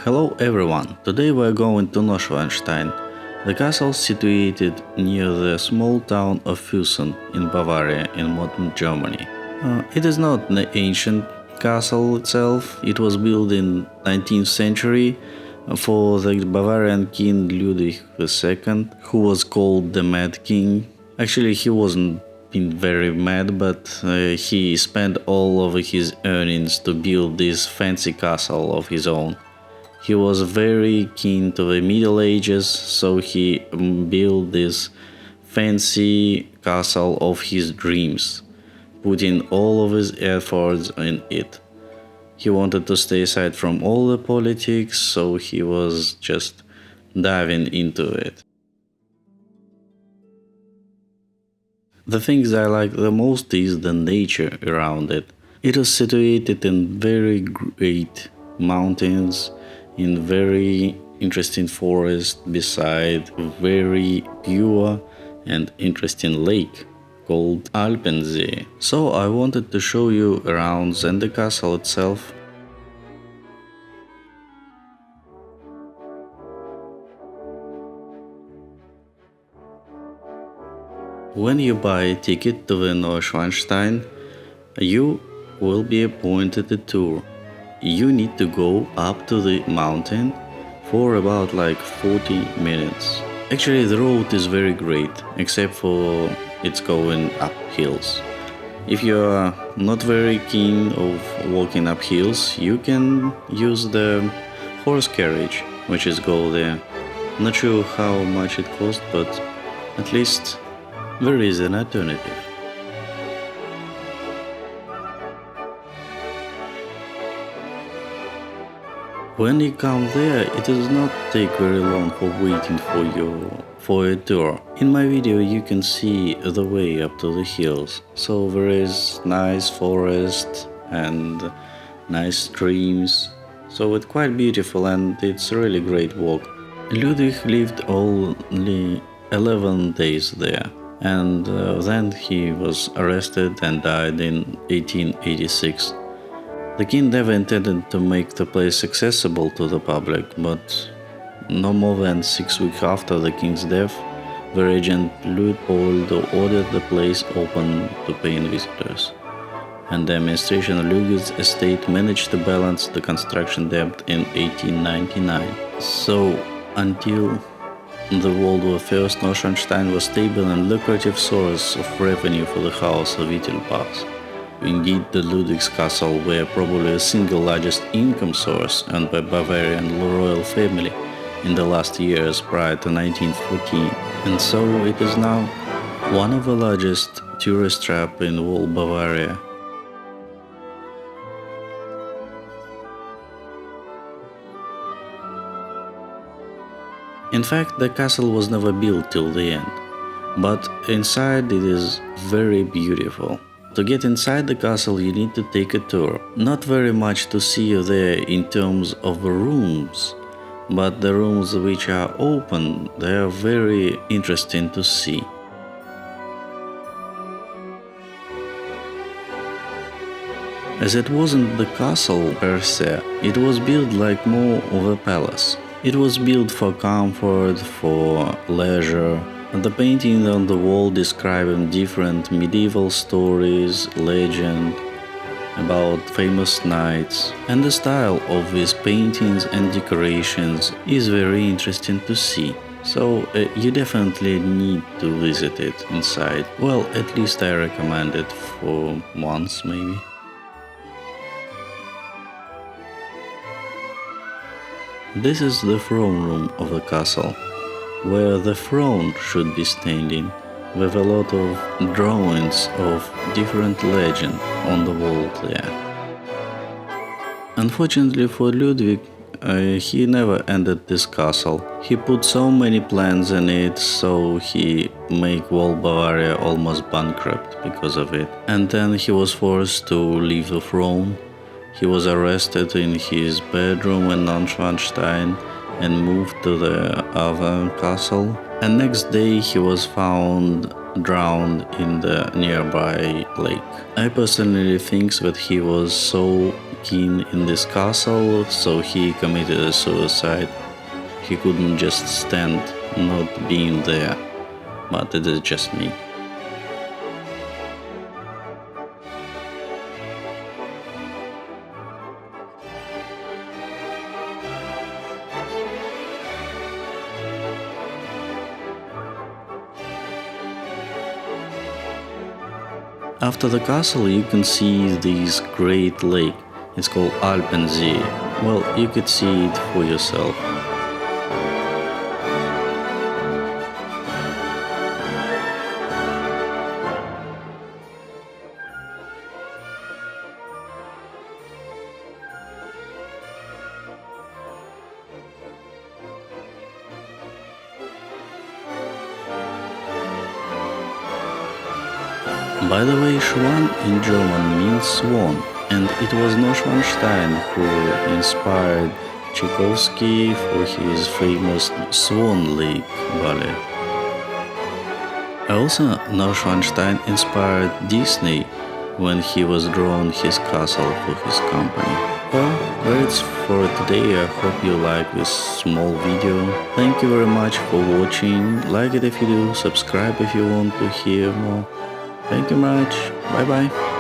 Hello everyone, today we are going to Neuschwanstein. The castle is situated near the small town of Füssen in Bavaria in modern Germany. It is not an ancient castle itself, it was built in 19th century for the Bavarian king Ludwig II, who was called the Mad King. Actually, he wasn't been very mad, but he spent all of his earnings to build this fancy castle of his own. He was very keen to the Middle Ages, so he built this fancy castle of his dreams, putting all of his efforts in it. He wanted to stay aside from all the politics, so he was just diving into it. The things I like the most is the nature around it. It is situated in very great mountains, in very interesting forest beside a very pure and interesting lake called Alpensee. So I wanted to show you around the castle itself. When you buy a ticket to the Neuschwanstein, you will be appointed a tour. You need to go up to the mountain for about 40 minutes. Actually, the road is very great, except for it's going up hills. If you are not very keen of walking up hills, you can use the horse carriage, which is go there. Not sure how much it costs, but at least there is an alternative. When you come there, it does not take very long for waiting for a tour. In my video you can see the way up to the hills. So there is nice forest and nice streams. So it's quite beautiful and it's a really great walk. Ludwig lived only 11 days there, and then he was arrested and died in 1886. The king never intended to make the place accessible to the public, but no more than 6 weeks after the king's death, the regent Leopold ordered the place open to paying visitors, and the administration of Ludwig's estate managed to balance the construction debt in 1899. So, until the World War I, Neuschwanstein was a stable and lucrative source of revenue for the house of Wittelbachs. Indeed, the Ludwig's castle were probably the single largest income source earned by Bavarian royal family in the last years prior to 1914, and so it is now one of the largest tourist traps in all Bavaria. In fact, the castle was never built till the end, but inside it is very beautiful. To get inside the castle you need to take a tour. Not very much to see there in terms of rooms, but the rooms which are open, they are very interesting to see. As it wasn't the castle per se, it was built like more of a palace. It was built for comfort, for leisure. And the painting on the wall describing different medieval stories, legend about famous knights, and the style of these paintings and decorations is very interesting to see. So you definitely need to visit it inside. Well, at least I recommend it for once maybe. This is the throne room of the castle, where the throne should be standing, with a lot of drawings of different legends on the wall there. Unfortunately for Ludwig, he never ended this castle. He put so many plans in it, so he made whole Bavaria almost bankrupt because of it. And then he was forced to leave the throne. He was arrested in his bedroom in Neuschwanstein and moved to the other castle, and next day he was found drowned in the nearby lake. I personally think that he was so king in this castle, so he committed a suicide. He couldn't just stand not being there, but it is just me. After the castle you can see this great lake. It's called Alpensee. Well, you could see it for yourself. By the way, Schwan in German means swan, and it was Neuschwanstein who inspired Tchaikovsky for his famous Swan Lake ballet. Also, Neuschwanstein inspired Disney when he was drawing his castle for his company. Well, that's for today. I hope you like this small video. Thank you very much for watching. Like it if you do, subscribe if you want to hear more. Thank you much. Bye bye.